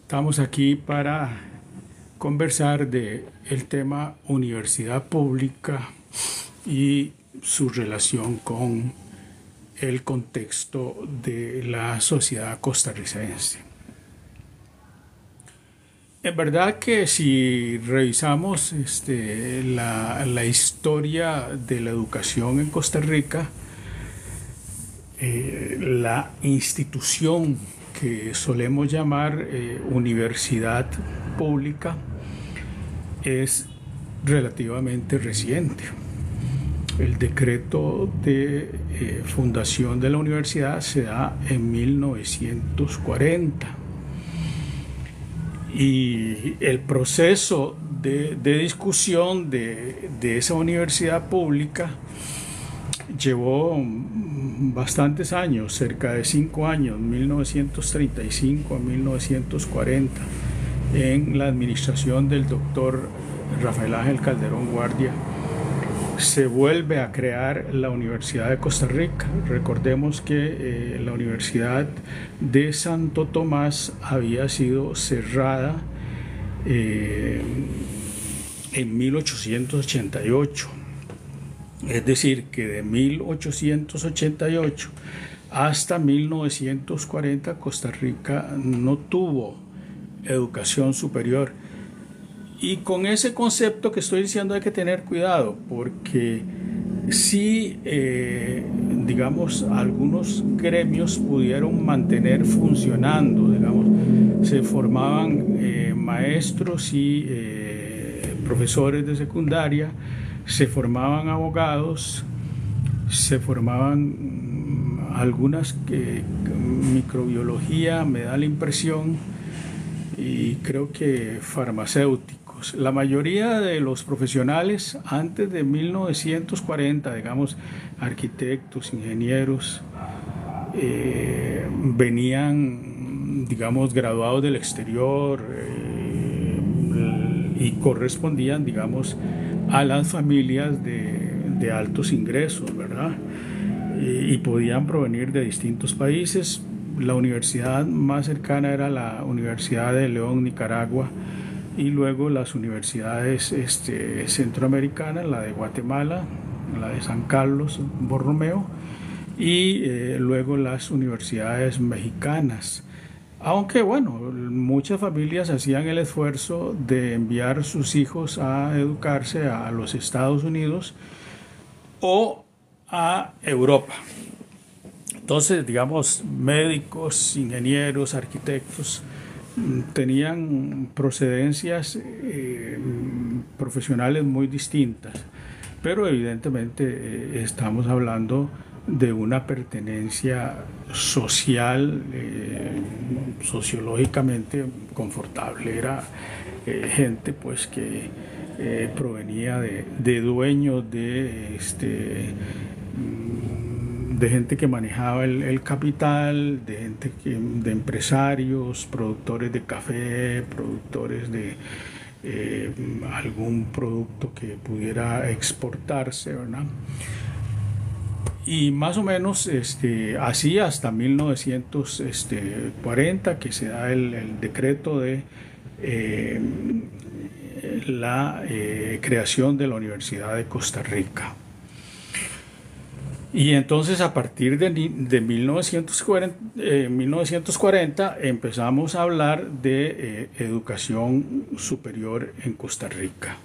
Estamos aquí para conversar de el tema universidad pública y su relación con el contexto de la sociedad costarricense. En verdad que si revisamos la historia de la educación en Costa Rica, la institución que solemos llamar universidad pública es relativamente reciente. El decreto de fundación de la universidad se da en 1940 y el proceso de discusión de esa universidad pública llevó bastantes años, cerca de 5 años, 1935 a 1940, en la administración del doctor Rafael Ángel Calderón Guardia. Se vuelve a crear la Universidad de Costa Rica. Recordemos que la Universidad de Santo Tomás había sido cerrada en 1888. Es decir, que de 1888 hasta 1940 Costa Rica no tuvo educación superior. Y con ese concepto que estoy diciendo hay que tener cuidado, porque sí, digamos, algunos gremios pudieron mantener funcionando, digamos, se formaban maestros y profesores de secundaria, se formaban abogados, se formaban algunas microbiología, me da la impresión, y creo que farmacéuticos. La mayoría de los profesionales antes de 1940, digamos, arquitectos, ingenieros, venían, digamos, graduados del exterior y correspondían, digamos, a las familias de altos ingresos, ¿verdad? Y podían provenir de distintos países. La universidad más cercana era la Universidad de León, Nicaragua, y luego las universidades centroamericanas, la de Guatemala, la de San Carlos Borromeo, y luego las universidades mexicanas. Aunque bueno, muchas familias hacían el esfuerzo de enviar sus hijos a educarse a los Estados Unidos o a Europa. Entonces, digamos, médicos, ingenieros, arquitectos tenían procedencias profesionales muy distintas, pero evidentemente estamos hablando de una pertenencia social, sociológicamente confortable. Era gente pues que provenía de dueños de gente que manejaba el capital, de gente de empresarios, productores de café, productores de algún producto que pudiera exportarse, ¿verdad? Y más o menos así hasta 1940 que se da el decreto de la creación de la Universidad de Costa Rica. Y entonces a partir de 1940 empezamos a hablar de educación superior en Costa Rica.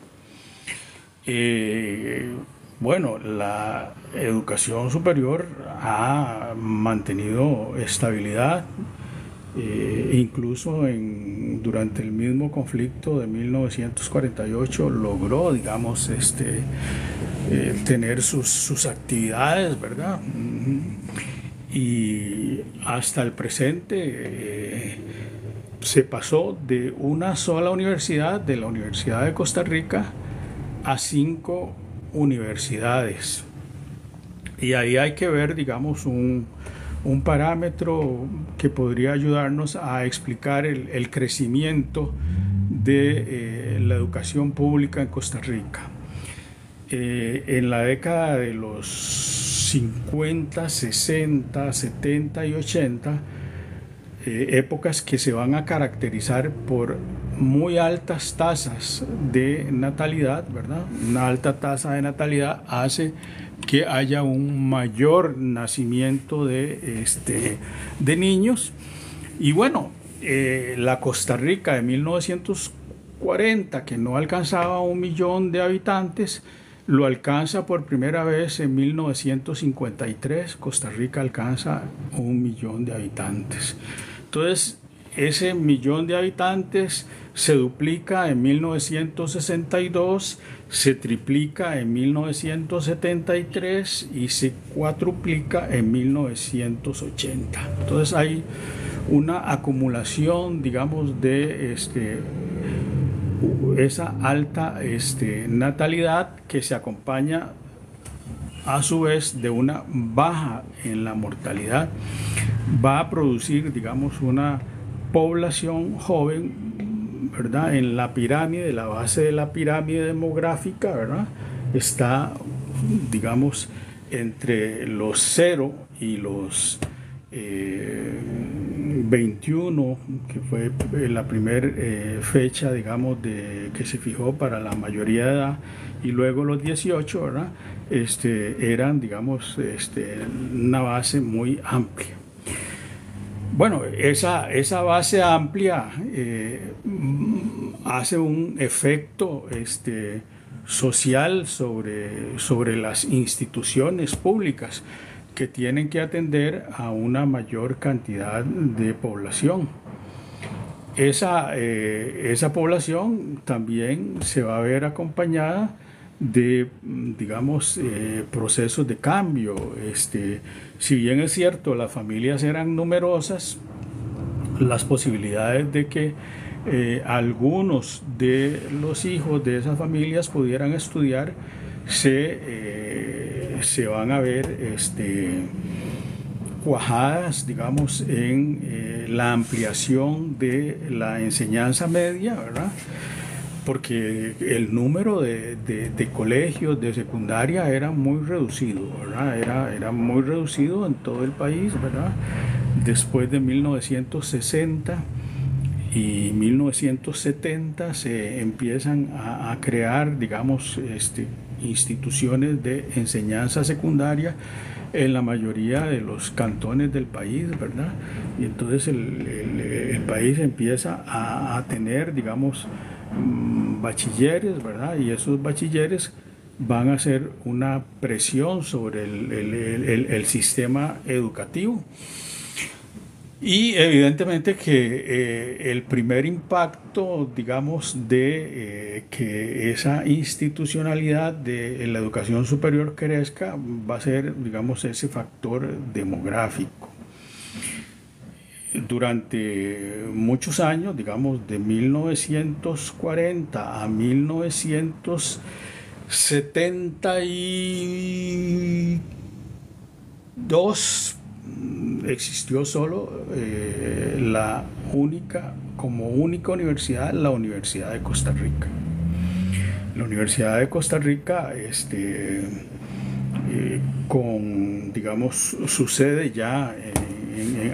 Bueno, la educación superior ha mantenido estabilidad, incluso durante el mismo conflicto de 1948 logró, digamos, tener sus actividades, ¿verdad? Y hasta el presente se pasó de una sola universidad, de la Universidad de Costa Rica, a 5 universidades. Y ahí hay que ver, digamos, un parámetro que podría ayudarnos a explicar el crecimiento de la educación pública en Costa Rica. En la década de los 50, 60, 70 y 80 épocas que se van a caracterizar por muy altas tasas de natalidad, ¿verdad? Una alta tasa de natalidad hace que haya un mayor nacimiento de niños. Y bueno, la Costa Rica de 1940, que no alcanzaba 1 millón de habitantes, lo alcanza por primera vez en 1953. Costa Rica alcanza 1 millón de habitantes. Entonces, ese millón de habitantes se duplica en 1962, se triplica en 1973 y se cuatruplica en 1980. Entonces hay una acumulación, digamos, de esa alta natalidad, que se acompaña a su vez de una baja en la mortalidad. Va a producir, digamos, una población joven, ¿verdad? En la pirámide, la base de la pirámide demográfica, ¿verdad? Está, digamos, entre los 0 y los 21, que fue la primera fecha, digamos, que se fijó para la mayoría de edad, y luego los 18, ¿verdad? Eran, digamos, una base muy amplia. Bueno, esa base amplia hace un efecto social sobre las instituciones públicas, que tienen que atender a una mayor cantidad de población. Esa población también se va a ver acompañada de, digamos, procesos de cambio. Si bien es cierto, las familias eran numerosas, las posibilidades de que algunos de los hijos de esas familias pudieran estudiar se van a ver cuajadas, digamos, en la ampliación de la enseñanza media, ¿verdad? Porque el número de colegios de secundaria era muy reducido, ¿verdad? Era muy reducido en todo el país, ¿verdad? Después de 1960 y 1970 se empiezan a crear, digamos, instituciones de enseñanza secundaria en la mayoría de los cantones del país, ¿verdad? Y entonces el país empieza a tener, digamos, bachilleres, ¿verdad? Y esos bachilleres van a hacer una presión sobre el sistema educativo. Y evidentemente que el primer impacto, digamos, de que esa institucionalidad de la educación superior crezca va a ser, digamos, ese factor demográfico. Durante muchos años, digamos, de 1940 a 1972, existió solo como única universidad, la Universidad de Costa Rica. La Universidad de Costa Rica, con, digamos, su sede ya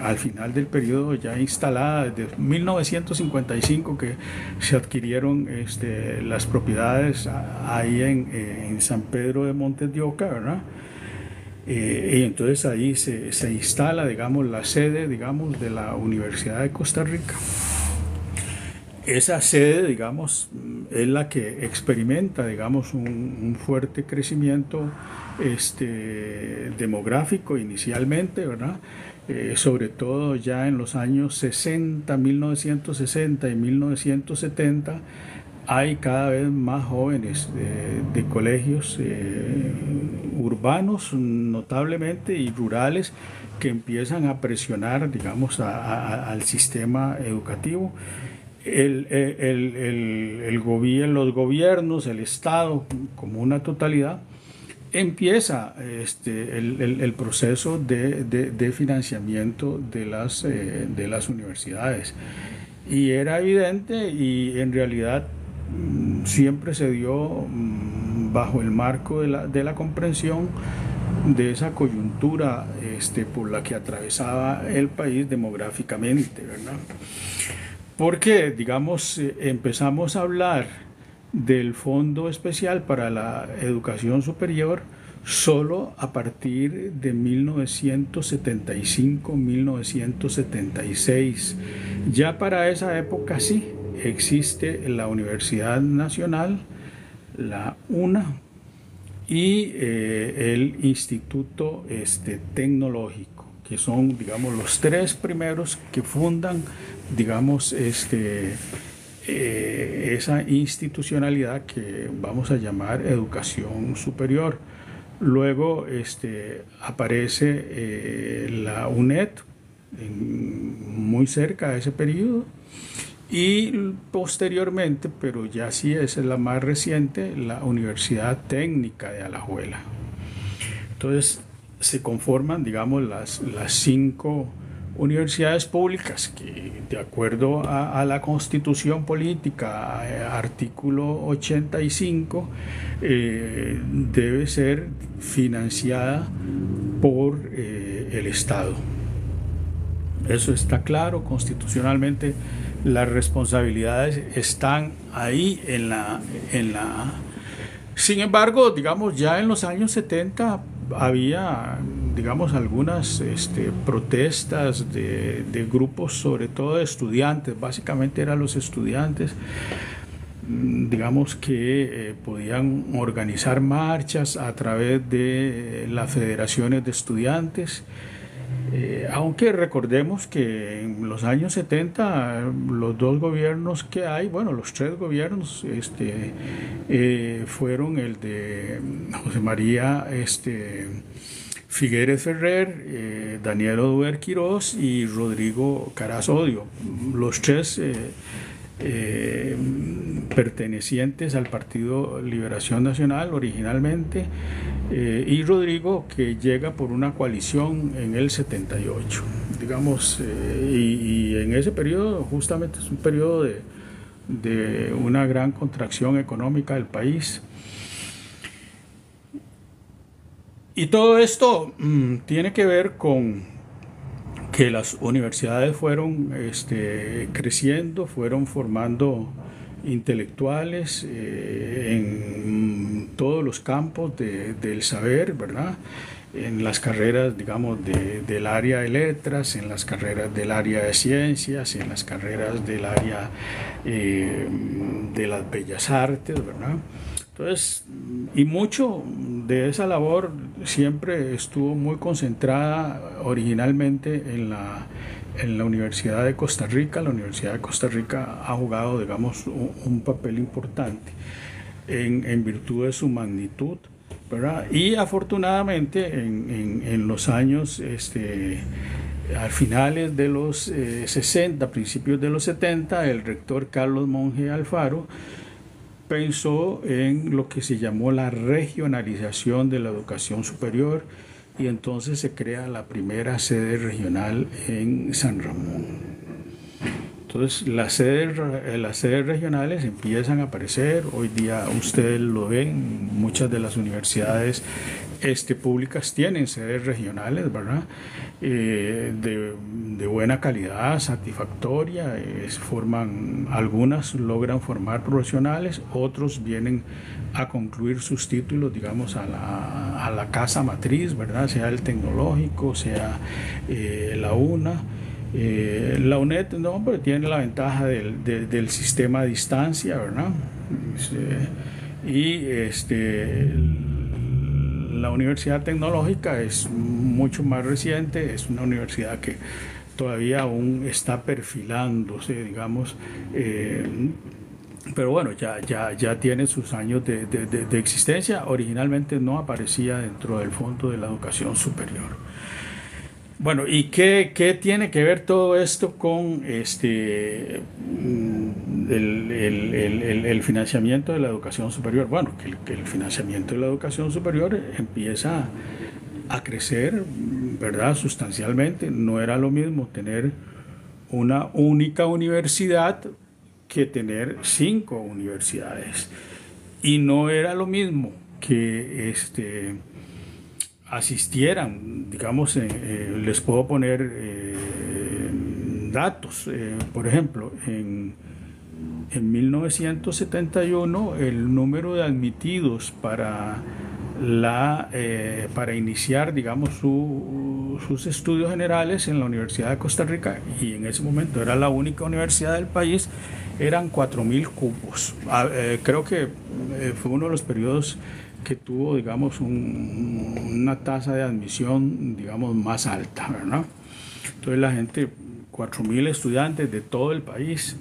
al final del periodo, ya instalada desde 1955, que se adquirieron las propiedades ahí en San Pedro de Montes de Oca, ¿verdad? Y entonces ahí se instala, digamos, la sede, digamos, de la Universidad de Costa Rica. Esa sede, digamos, es la que experimenta, digamos, un fuerte crecimiento demográfico inicialmente, ¿verdad? Sobre todo ya en los años 60, 1960 y 1970, hay cada vez más jóvenes de colegios urbanos notablemente y rurales, que empiezan a presionar, digamos, al sistema educativo. Los gobiernos, el Estado como una totalidad, empieza el proceso de financiamiento de las universidades. Y era evidente, y en realidad siempre se dio bajo el marco de la comprensión esa coyuntura por la que atravesaba el país demográficamente, ¿verdad? Porque, digamos, empezamos a hablar del Fondo Especial para la Educación Superior solo a partir de 1975-1976. Ya para esa época sí existe la Universidad Nacional, la UNA, y el Instituto Tecnológico, que son, digamos, los tres primeros que fundan, digamos, esa institucionalidad que vamos a llamar educación superior. Luego aparece la UNED, muy cerca de ese periodo, y posteriormente, pero ya sí es la más reciente, la Universidad Técnica de Alajuela. Entonces se conforman, digamos, las cinco universidades públicas que, de acuerdo a la Constitución Política, artículo 85, debe ser financiada por el Estado. Eso está claro constitucionalmente. Las responsabilidades están ahí Sin embargo, digamos, ya en los años 70 había, digamos, algunas protestas de grupos, sobre todo de estudiantes, básicamente eran los estudiantes, digamos, que podían organizar marchas a través de las federaciones de estudiantes. Aunque recordemos que en los años 70 los dos gobiernos que hay, bueno, los tres gobiernos fueron el de José María Figueres Ferrer, Daniel Oduber Quirós y Rodrigo Carazo-Odio. Los tres pertenecientes al Partido Liberación Nacional originalmente, y Rodrigo, que llega por una coalición en el 78, digamos, y en ese periodo justamente es un periodo de una gran contracción económica del país. Y todo esto tiene que ver con que las universidades fueron creciendo, fueron formando intelectuales en todos los campos del saber, ¿verdad? En las carreras, digamos, del área de letras, en las carreras del área de ciencias, en las carreras del área de las bellas artes, ¿verdad? Entonces, y mucho de esa labor siempre estuvo muy concentrada originalmente en la Universidad de Costa Rica. La Universidad de Costa Rica ha jugado, digamos, un papel importante en virtud de su magnitud, ¿verdad? Y afortunadamente en los años, a finales de los 60, principios de los 70, el rector Carlos Monge Alfaro pensó en lo que se llamó la regionalización de la educación superior, y entonces se crea la primera sede regional en San Ramón. Entonces las sedes regionales empiezan a aparecer. Hoy día ustedes lo ven, muchas de las universidades públicas tienen sedes regionales, ¿verdad? De buena calidad, satisfactoria, algunas logran formar profesionales, otros vienen a concluir sus títulos, digamos, a la casa matriz, ¿verdad? Sea el tecnológico, sea la UNA. La UNED no, pero tiene la ventaja del sistema a distancia, ¿verdad? Y la Universidad Tecnológica es mucho más reciente, es una universidad que todavía aún está perfilándose, digamos, pero bueno, ya tiene sus años de existencia. Originalmente no aparecía dentro del Fondo de la Educación Superior. Bueno, ¿y qué tiene que ver todo esto con el financiamiento de la educación superior? Bueno, que el financiamiento de la educación superior empieza a crecer, ¿verdad? Sustancialmente. No era lo mismo tener una única universidad que tener 5 universidades. Y no era lo mismo que asistieran, digamos, les puedo poner datos. Por ejemplo, en 1971 el número de admitidos para iniciar, digamos, sus estudios generales en la Universidad de Costa Rica, y en ese momento era la única universidad del país, eran 4.000 cupos. Creo que fue uno de los periodos que tuvo, digamos, una tasa de admisión, digamos, más alta, ¿verdad? Entonces la gente, 4.000 estudiantes de todo el país.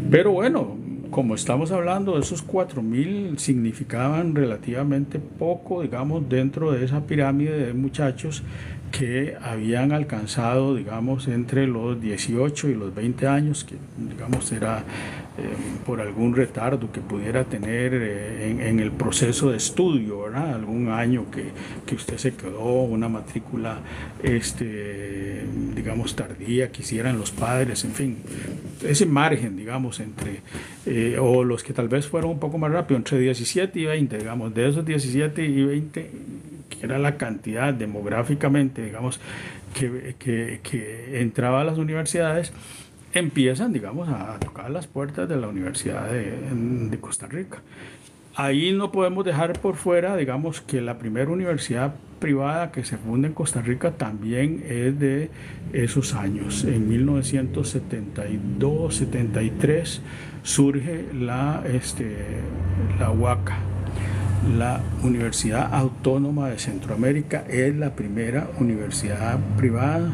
Pero bueno, como estamos hablando, esos 4.000 significaban relativamente poco, digamos, dentro de esa pirámide de muchachos que habían alcanzado, digamos, entre los 18 y los 20 años, que, digamos, era por algún retardo que pudiera tener en el proceso de estudio, ¿verdad? Algún año que usted se quedó, una matrícula, digamos, tardía, que hicieran los padres, en fin, ese margen, digamos, entre, o los que tal vez fueron un poco más rápido, entre 17 y 20, digamos, de esos 17 y 20, que era la cantidad demográficamente, digamos, que entraba a las universidades, empiezan, digamos, a tocar las puertas de la Universidad de Costa Rica. Ahí no podemos dejar por fuera, digamos, que la primera universidad privada que se funda en Costa Rica también es de esos años. En 1972-73 surge la UACA. La Universidad Autónoma de Centroamérica es la primera universidad privada.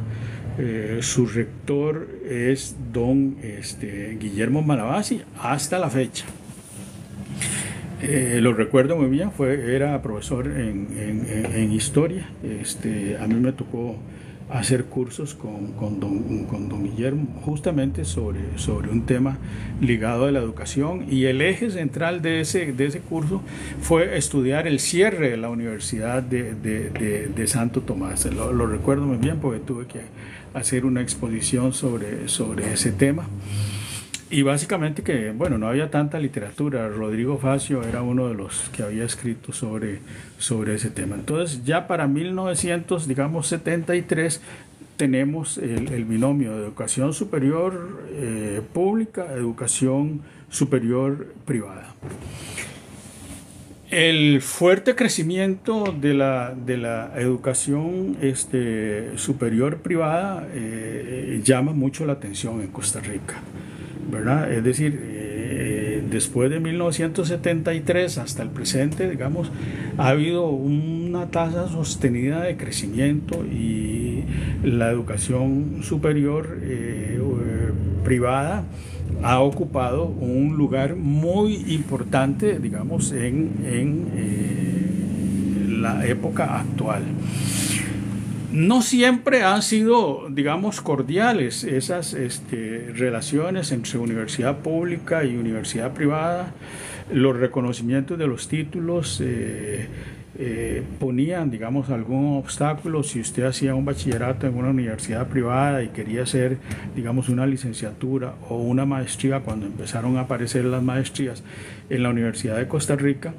Su rector es don Guillermo Malabasi hasta la fecha. Lo recuerdo muy bien, era profesor en historia. A mí me tocó hacer cursos con don Guillermo justamente sobre un tema ligado a la educación, y el eje central de ese curso fue estudiar el cierre de la Universidad de Santo Tomás. Lo recuerdo muy bien porque tuve que hacer una exposición sobre ese tema. Y básicamente que, bueno, no había tanta literatura. Rodrigo Facio era uno de los que había escrito sobre ese tema. Entonces, ya para 1973 tenemos el binomio de educación superior pública, educación superior privada. El fuerte crecimiento de la educación superior privada llama mucho la atención en Costa Rica, ¿verdad? Es decir, después de 1973 hasta el presente, digamos, ha habido una tasa sostenida de crecimiento, y la educación superior privada ha ocupado un lugar muy importante, digamos, en la época actual. No siempre han sido, digamos, cordiales esas relaciones entre universidad pública y universidad privada. Los reconocimientos de los títulos ponían, digamos, algún obstáculo. Si usted hacía un bachillerato en una universidad privada y quería hacer, digamos, una licenciatura o una maestría, cuando empezaron a aparecer las maestrías en la Universidad de Costa Rica,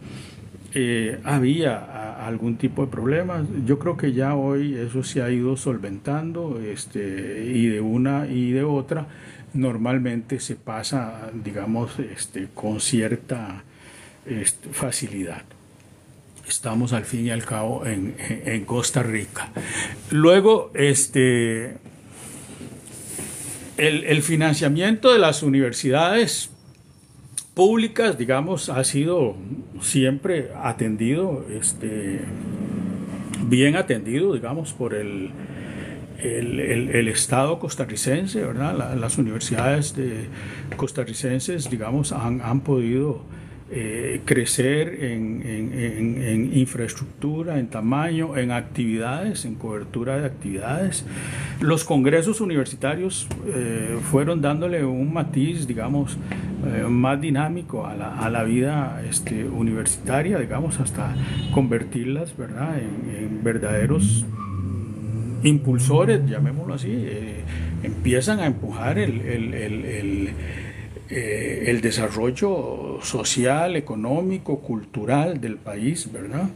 había algún tipo de problemas. Yo creo que ya hoy eso se ha ido solventando, y de una y de otra normalmente se pasa, digamos, con cierta facilidad. Estamos al fin y al cabo en Costa Rica. Luego, el financiamiento de las universidades públicas, digamos, ha sido siempre atendido, bien atendido, digamos, por el Estado costarricense, ¿verdad? Las universidades costarricenses, digamos, han podido crecer en infraestructura, en tamaño, en actividades, en cobertura de actividades. Los congresos universitarios fueron dándole un matiz, digamos, más dinámico a la vida universitaria, digamos, hasta convertirlas, ¿verdad?, en verdaderos impulsores, llamémoslo así. Empiezan a empujar el desarrollo social, económico, cultural del país, ¿verdad?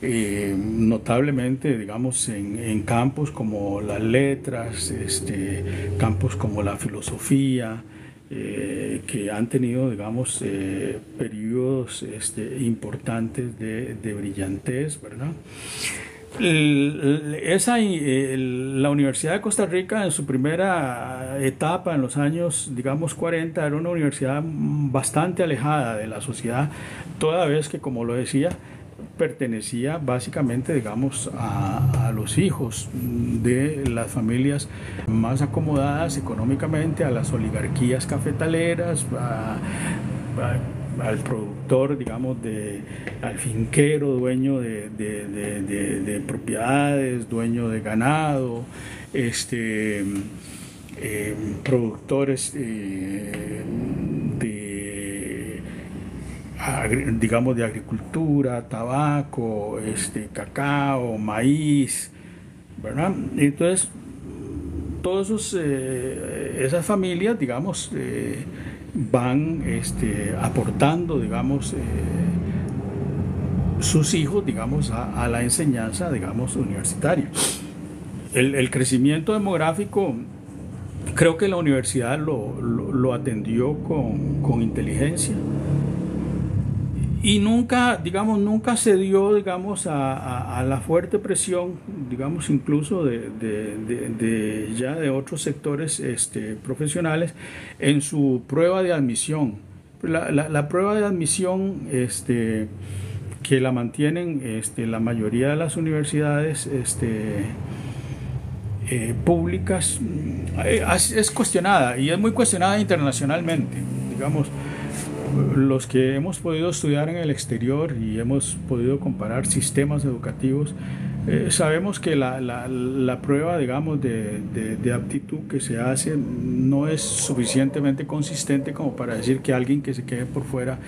notablemente, digamos, en campos como las letras, campos como la filosofía, que han tenido, digamos, periodos importantes de brillantez, ¿verdad? La Universidad de Costa Rica en su primera etapa, en los años, digamos, 40, era una universidad bastante alejada de la sociedad, toda vez que, como lo decía, pertenecía básicamente, digamos, a los hijos de las familias más acomodadas económicamente, a las oligarquías cafetaleras, al productor, digamos, al finquero, dueño de propiedades, dueño de ganado, productores digamos, de agricultura, tabaco, cacao, maíz, ¿verdad? Entonces, todas esas familias, digamos, van aportando, digamos, sus hijos, digamos, a la enseñanza, digamos, universitaria. El crecimiento demográfico, creo que la universidad lo atendió con inteligencia. Y nunca, digamos, nunca cedió, digamos, a la fuerte presión, digamos, incluso ya de otros sectores profesionales en su prueba de admisión. La prueba de admisión que la mantienen la mayoría de las universidades públicas es cuestionada, y es muy cuestionada internacionalmente, digamos. Los que hemos podido estudiar en el exterior y hemos podido comparar sistemas educativos, sabemos que la prueba, digamos, de aptitud que se hace no es suficientemente consistente como para decir que alguien que se quede por fuera,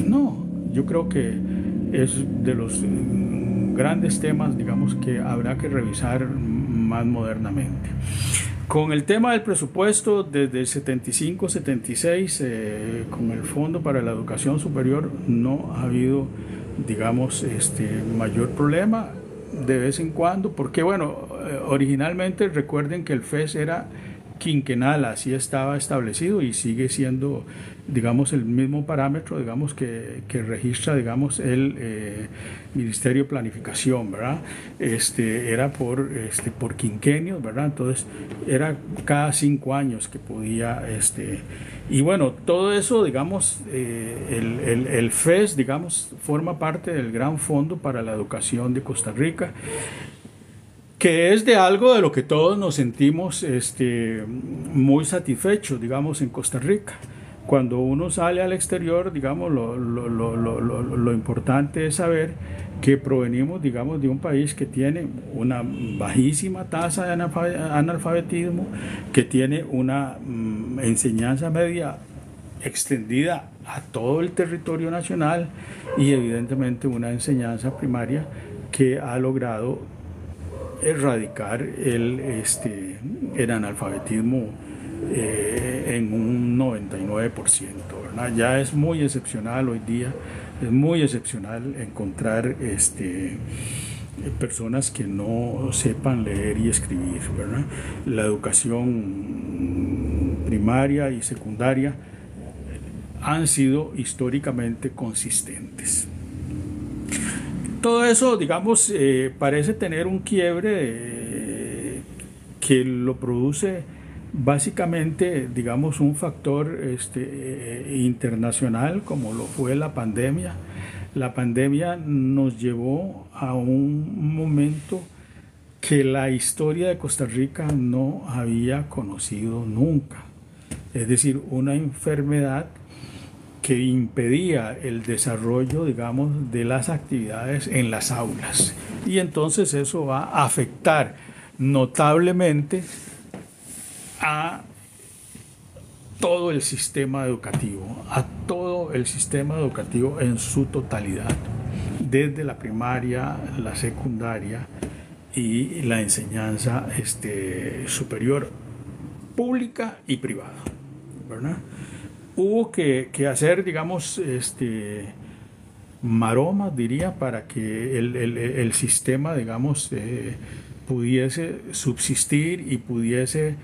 no, yo creo que es de los grandes temas, digamos, que habrá que revisar más modernamente. Con el tema del presupuesto, desde el 75-76, con el Fondo para la Educación Superior, no ha habido, digamos, mayor problema de vez en cuando, porque, bueno, originalmente recuerden que el FES era quinquenal, así estaba establecido y sigue siendo, digamos, el mismo parámetro, digamos, que registra, digamos, el Ministerio de Planificación, ¿verdad? Era por quinquenios, ¿verdad? Entonces era cada 5 años que podía, y bueno, todo eso, digamos, el FES, digamos, forma parte del Gran Fondo para la Educación de Costa Rica, que es de algo de lo que todos nos sentimos muy satisfechos, digamos, en Costa Rica. Cuando uno sale al exterior, digamos, lo importante es saber que provenimos, digamos, de un país que tiene una bajísima tasa de analfabetismo, que tiene una enseñanza media extendida a todo el territorio nacional y evidentemente una enseñanza primaria que ha logrado erradicar el analfabetismo en un 99%, ¿verdad? Ya es muy excepcional hoy día, es muy excepcional encontrar personas que no sepan leer y escribir, ¿verdad? La educación primaria y secundaria han sido históricamente consistentes. Todo eso, digamos, parece tener un quiebre que lo produce básicamente, digamos, un factor internacional como lo fue la pandemia. La pandemia nos llevó a un momento que la historia de Costa Rica no había conocido nunca. Es decir, una enfermedad que impedía el desarrollo, digamos, de las actividades en las aulas. Y entonces eso va a afectar notablemente a todo el sistema educativo, en su totalidad, desde la primaria, la secundaria y la enseñanza superior, pública y privada, ¿verdad? Hubo que hacer, digamos, maromas, diría, para que el sistema, digamos, pudiese subsistir y pudiese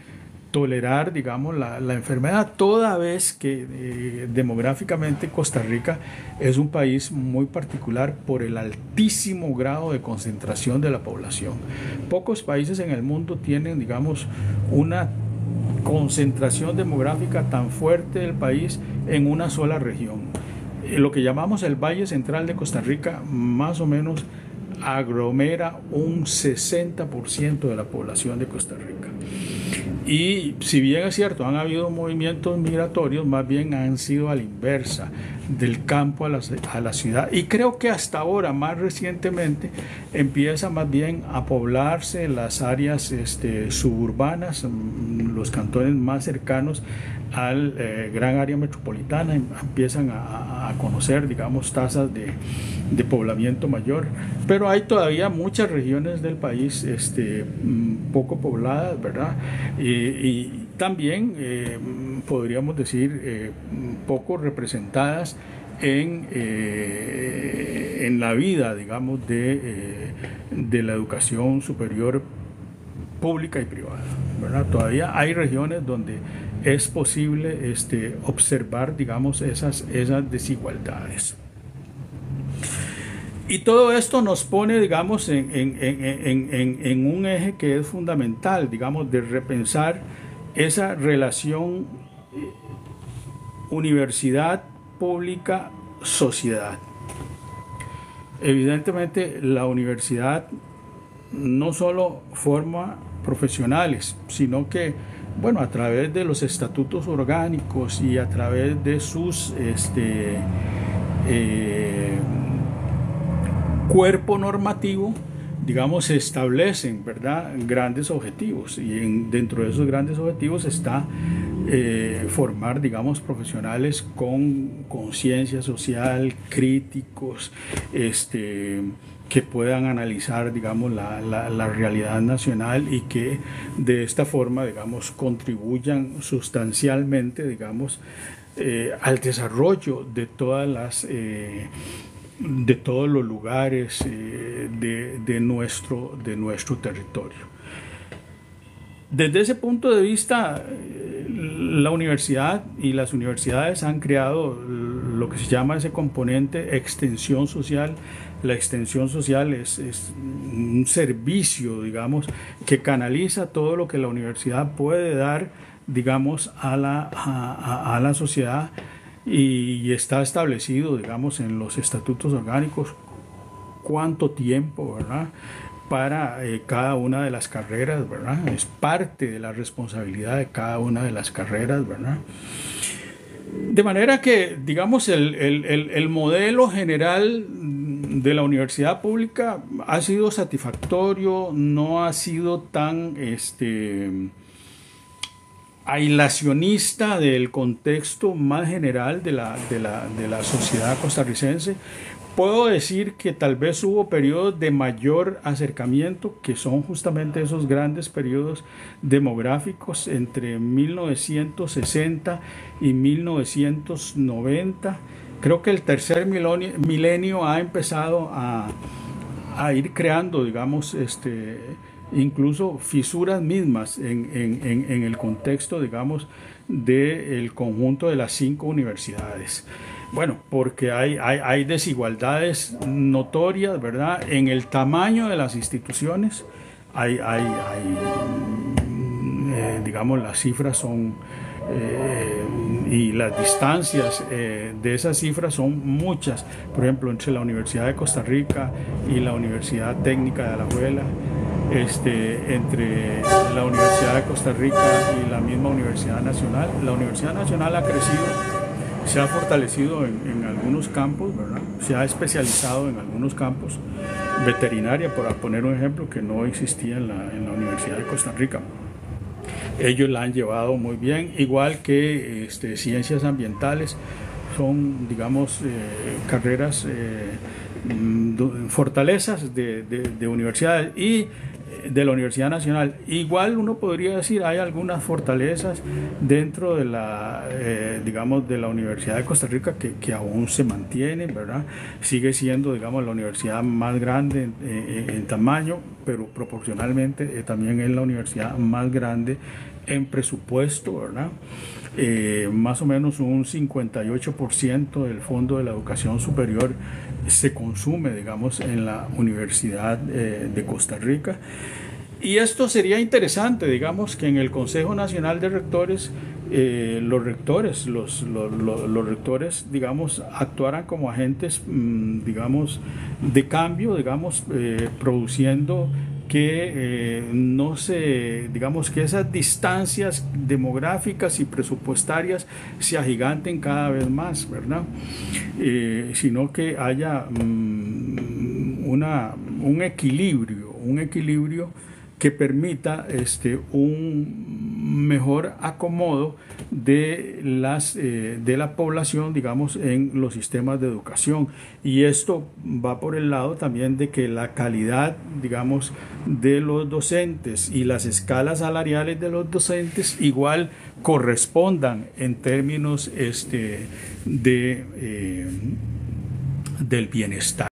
tolerar, digamos, la enfermedad, toda vez que demográficamente Costa Rica es un país muy particular por el altísimo grado de concentración de la población. Pocos países en el mundo tienen, digamos, una concentración demográfica tan fuerte del país en una sola región. Lo que llamamos el Valle Central de Costa Rica más o menos aglomera un 60% de la población de Costa Rica. Y si bien es cierto, han habido movimientos migratorios, más bien han sido a la inversa, del campo a la ciudad. Y creo que hasta ahora, más recientemente, empieza más bien a poblarse las áreas suburbanas, los cantones más cercanos al gran área metropolitana, empiezan a conocer, digamos, tasas de poblamiento mayor, pero hay todavía muchas regiones del país poco pobladas, ¿verdad? Y también podríamos decir poco representadas en la vida, digamos, de la educación superior pública y privada, ¿verdad? Todavía hay regiones donde es posible observar, digamos, esas desigualdades. Y todo esto nos pone, digamos, en un eje que es fundamental, digamos, de repensar esa relación universidad pública sociedad. Evidentemente, la universidad no solo forma profesionales, sino que, bueno, a través de los estatutos orgánicos y a través de sus cuerpo normativo, digamos, se establecen, ¿verdad?, grandes objetivos, y dentro de esos grandes objetivos está formar, digamos, profesionales con conciencia social, críticos, que puedan analizar, digamos, la realidad nacional y que de esta forma, digamos, contribuyan sustancialmente, digamos, al desarrollo de todas las de todos los lugares de nuestro territorio. Desde ese punto de vista, la universidad y las universidades han creado lo que se llama ese componente extensión social. La extensión social es un servicio, digamos, que canaliza todo lo que la universidad puede dar, digamos, a la sociedad, y está establecido, digamos, en los estatutos orgánicos cuánto tiempo, ¿verdad?, para cada una de las carreras, ¿verdad? Es parte de la responsabilidad de cada una de las carreras, ¿verdad? De manera que, digamos, el modelo general de la universidad pública ha sido satisfactorio, no ha sido tan aislacionista del contexto más general de la sociedad costarricense. Puedo decir que tal vez hubo periodos de mayor acercamiento, que son justamente esos grandes periodos demográficos entre 1960 y 1990. Creo que el tercer milenio ha empezado a ir creando, digamos, incluso fisuras mismas en el contexto, digamos, del conjunto de las 5 universidades. Bueno, porque hay desigualdades notorias, ¿verdad?, en el tamaño de las instituciones. Digamos, las cifras son y las distancias de esas cifras son muchas. Por ejemplo, entre la Universidad de Costa Rica y la Universidad Técnica de Alajuela, entre la Universidad de Costa Rica y la misma Universidad Nacional. La Universidad Nacional ha crecido, se ha fortalecido en algunos campos, ¿verdad?, se ha especializado en algunos campos. Veterinaria, para poner un ejemplo, que no existía en la Universidad de Costa Rica. Ellos la han llevado muy bien, igual que ciencias ambientales. Son, digamos, carreras, fortalezas de universidades. Y de la Universidad Nacional. Igual uno podría decir hay algunas fortalezas dentro de la, digamos, de la Universidad de Costa Rica que aún se mantienen, ¿verdad? Sigue siendo, digamos, la universidad más grande en tamaño, pero proporcionalmente también es la universidad más grande en presupuesto, ¿verdad? Más o menos un 58% del Fondo de la Educación Superior se consume, digamos, en la Universidad de Costa Rica. Y esto sería interesante, digamos, que en el Consejo Nacional de Rectores, los rectores, digamos, actuaran como agentes, digamos, de cambio, digamos, produciendo que no se, digamos, que esas distancias demográficas y presupuestarias se agiganten cada vez más, ¿verdad? Sino que haya un equilibrio que permita un mejor acomodo de la población, digamos, en los sistemas de educación. Y esto va por el lado también de que la calidad, digamos, de los docentes y las escalas salariales de los docentes igual correspondan en términos del bienestar.